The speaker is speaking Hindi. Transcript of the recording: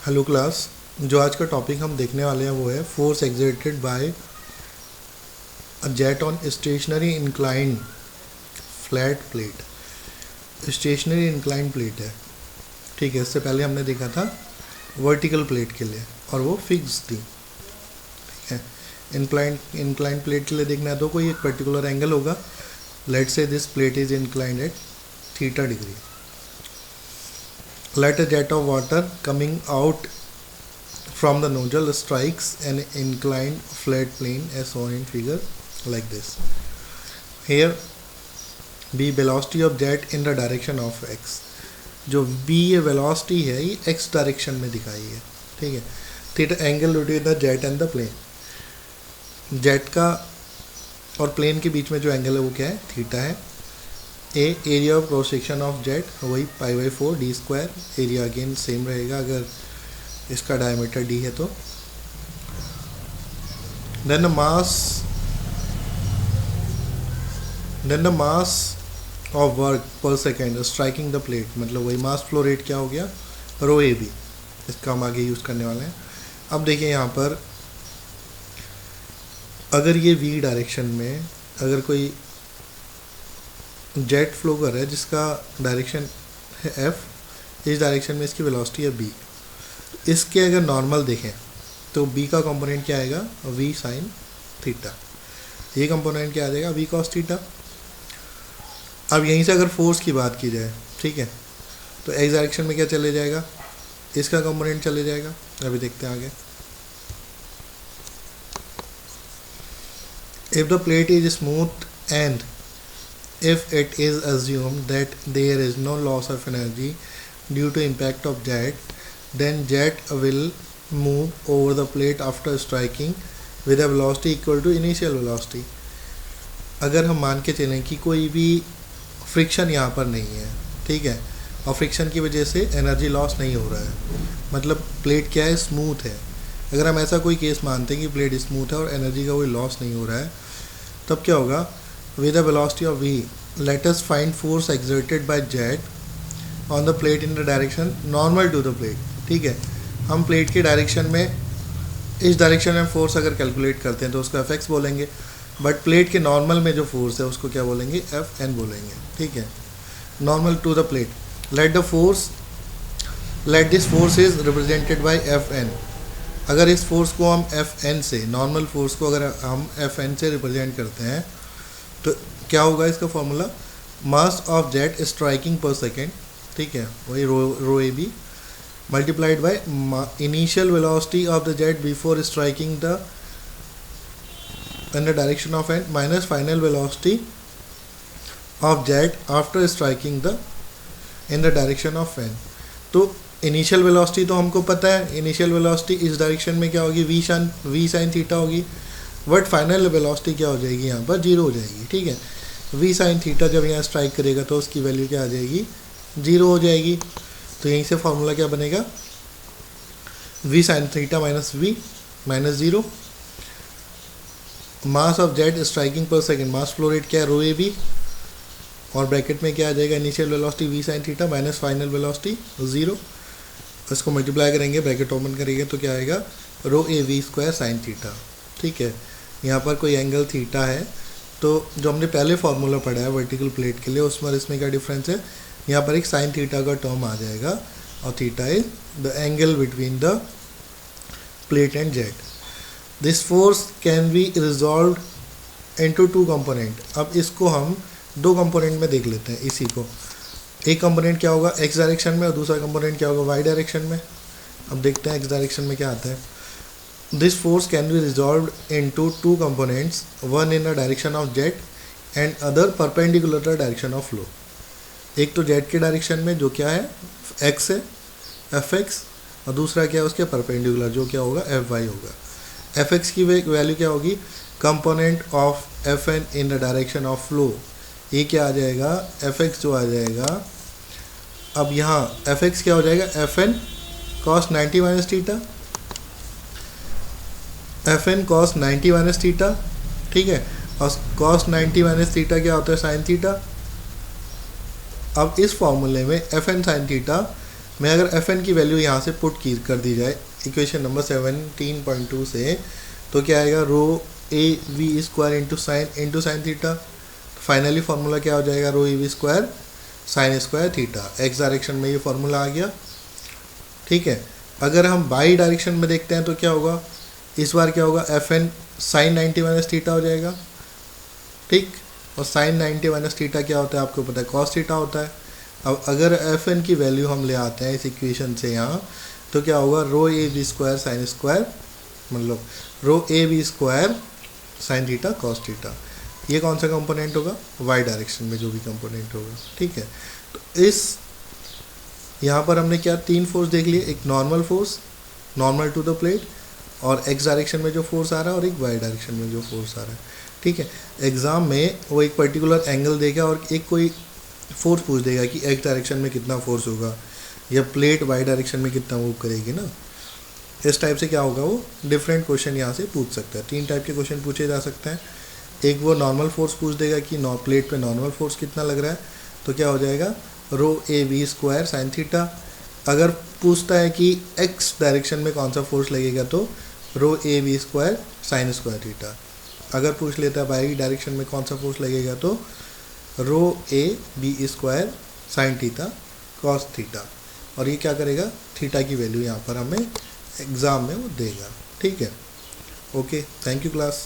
Hello class. जो आज का टॉपिक हम देखने वाले हैं वो है force exerted by a jet on stationary inclined flat plate. Stationary inclined plate है, ठीक है। इससे पहले हमने देखा था वर्टिकल प्लेट के लिए और वो फिक्स थी, ठीक है। इंक्लाइंड प्लेट के लिए देखना है तो कोई एक पर्टिकुलर एंगल होगा। लेट से this plate is inclined at theta degree. Let a jet of water coming out from the nozzle strikes an inclined flat plane as shown in figure like this. Here b velocity of jet in the direction of x. जो b ये velocity है ये x डायरेक्शन में दिखाई है, ठीक है। Theta angle between the jet and the plane. Jet का और प्लेन के बीच में जो एंगल है वो क्या है, थीटा है। Area of cross section of jet वही π/4 d square. Area again same रहेगा अगर इसका डायमीटर d है तो। Then the mass of work पर सेकेंड स्ट्राइकिंग द प्लेट, मतलब वही मास फ्लो रेट क्या हो गया, ρAB। इसका हम आगे यूज़ करने वाले हैं। अब देखिए यहाँ पर अगर ये v डायरेक्शन में अगर कोई जेट फ्लो कर रहा है जिसका डायरेक्शन है f, इस डायरेक्शन में इसकी वेलोसिटी है b। इसके अगर नॉर्मल देखें तो b का कंपोनेंट क्या आएगा, v साइन थीटा। ये कंपोनेंट क्या आ जाएगा, v कॉस थीटा। अब यहीं से अगर फोर्स की बात की जाए, ठीक है, तो x डायरेक्शन में क्या चले जाएगा, इसका कंपोनेंट चले जाएगा। अभी देखते हैं आगे। If the plate is smooth and if it is assumed that there is no loss of energy due to impact of jet, then jet will move over the plate after striking with a velocity equal to initial velocity. अगर हम मान के चलें कि कोई भी फ्रिक्शन यहाँ पर नहीं है, ठीक है, और फ्रिक्शन की वजह से एनर्जी लॉस नहीं हो रहा है, मतलब प्लेट क्या है, स्मूथ है। अगर हम ऐसा कोई केस मानते हैं कि प्लेट स्मूथ है और एनर्जी का कोई लॉस नहीं हो रहा है, तब क्या होगा, with a velocity of v, let us find force exerted by jet on the plate in the direction normal to the plate, ठीक है। हम प्लेट के डायरेक्शन में, इस डायरेक्शन में फोर्स अगर कैलकुलेट करते हैं तो उसको Fx बोलेंगे, बट प्लेट के नॉर्मल में जो फोर्स है उसको क्या बोलेंगे, Fn बोलेंगे, ठीक है। Normal to the plate, let this force is represented by Fn। अगर इस फोर्स को हम Fn से, नॉर्मल फोर्स को अगर हम Fn से रिप्रेजेंट करते हैं तो क्या होगा इसका formula, mass of jet striking पर सेकेंड, ठीक है, वही ρAB multiplied by initial velocity of the jet before striking the in the direction of n minus final velocity of jet after striking the in the direction of n. तो इनिशियल वेलोसिटी तो हमको पता है, इनिशियल वेलोसिटी इस डायरेक्शन में क्या होगी, v साइन थीटा होगी, बट फाइनल वेलोसिटी क्या हो जाएगी, यहाँ पर जीरो हो जाएगी, ठीक है। v साइन थीटा जब यहाँ स्ट्राइक करेगा तो उसकी वैल्यू क्या आ जाएगी, जीरो हो जाएगी। तो यहीं से फॉर्मूला क्या बनेगा, v sine theta minus v minus zero. Mass of jet striking पर सेकेंड, मास फ्लो रेट क्या है, ρAB, और ब्रैकेट में क्या आ जाएगा, initial velocity v sine theta minus final velocity zero. इसको मल्टीप्लाई करेंगे, ब्रैकेट ओपन करेंगे तो क्या आएगा, ρAV स्क्वायर साइन थीटा, ठीक है। यहाँ पर कोई एंगल थीटा है, तो जो हमने पहले फार्मूला पढ़ा है वर्टिकल प्लेट के लिए उसमें इसमें क्या डिफरेंस है, यहाँ पर एक साइन थीटा का टर्म आ जाएगा और theta is the angle between the plate and jet. This force can be resolved into two component. अब इसको हम दो कंपोनेंट में देख लेते हैं इसी को। एक कंपोनेंट क्या होगा एक्स डायरेक्शन में और दूसरा कंपोनेंट क्या होगा वाई डायरेक्शन में। अब देखते हैं एक्स डायरेक्शन में क्या आता है। This force can be resolved into two components, one in the direction of jet and other perpendicular to the direction of flow. एक तो जेट के डायरेक्शन में जो क्या है x है Fx, और दूसरा क्या है उसके परपेंडिकुलर जो क्या होगा Fy होगा। Fx की वैल्यू क्या होगी, component of Fn in the direction of flow, ये क्या आ जाएगा, Fx जो आ जाएगा। अब यहाँ Fx क्या हो जाएगा, Fn cos 90 minus theta, Fn cos 90 minus theta, ठीक है, और cos 90 माइनस थीटा क्या होता है, साइन थीटा। अब इस फॉर्मूले में Fn साइन थीटा मैं अगर एफ एन की वैल्यू यहाँ से पुट की कर दी जाए इक्वेशन नंबर 17.2 से, तो क्या आएगा, rho A v square into sine theta. Finally formula क्या हो जाएगा, rho A v square sine square theta. X direction में ये फार्मूला आ गया, ठीक है। अगर हम बाई डायरेक्शन में देखते हैं तो क्या होगा, इस बार क्या होगा, F n sine 90 minus theta हो जाएगा, ठीक। और साइन 90 माइनस थीटा क्या होता है आपको पता है, कॉस थीटा होता है। अब अगर एफ एन की वैल्यू हम ले आते हैं इस इक्वेशन से यहाँ, तो क्या होगा, rho A B square sine square, मतलब rho A B square sine theta cos theta. ये कौन सा कंपोनेंट होगा, वाई डायरेक्शन में जो भी कंपोनेंट होगा, ठीक है। तो इस यहाँ पर हमने क्या, तीन फोर्स देख लिए, एक normal force, normal to the plate, और एक्स डायरेक्शन में जो फोर्स आ रहा है और एक वाई डायरेक्शन में जो फोर्स आ रहा है, ठीक है। एग्ज़ाम में वो एक पर्टिकुलर एंगल देगा और एक कोई फोर्स पूछ देगा कि एक्स डायरेक्शन में कितना फोर्स होगा या प्लेट वाई डायरेक्शन में कितना मूव करेगी ना। इस टाइप से क्या होगा, वो डिफरेंट क्वेश्चन यहाँ से पूछ सकता है। तीन टाइप के क्वेश्चन पूछे जा सकते हैं। एक वो नॉर्मल फोर्स पूछ देगा कि प्लेट पे नॉर्मल फोर्स कितना लग रहा है, तो क्या हो जाएगा, rho A v square sine theta. अगर पूछता है कि एक्स डायरेक्शन में कौन सा फोर्स लगेगा, तो rho A v square sine square theta. अगर पूछ लेता है वाई डायरेक्शन में कौन सा फोर्स लगेगा, तो rho A B square sine theta cos theta. और ये क्या करेगा, थीटा की वैल्यू यहाँ पर हमें एग्ज़ाम में वो देगा, ठीक है। Okay, thank you class.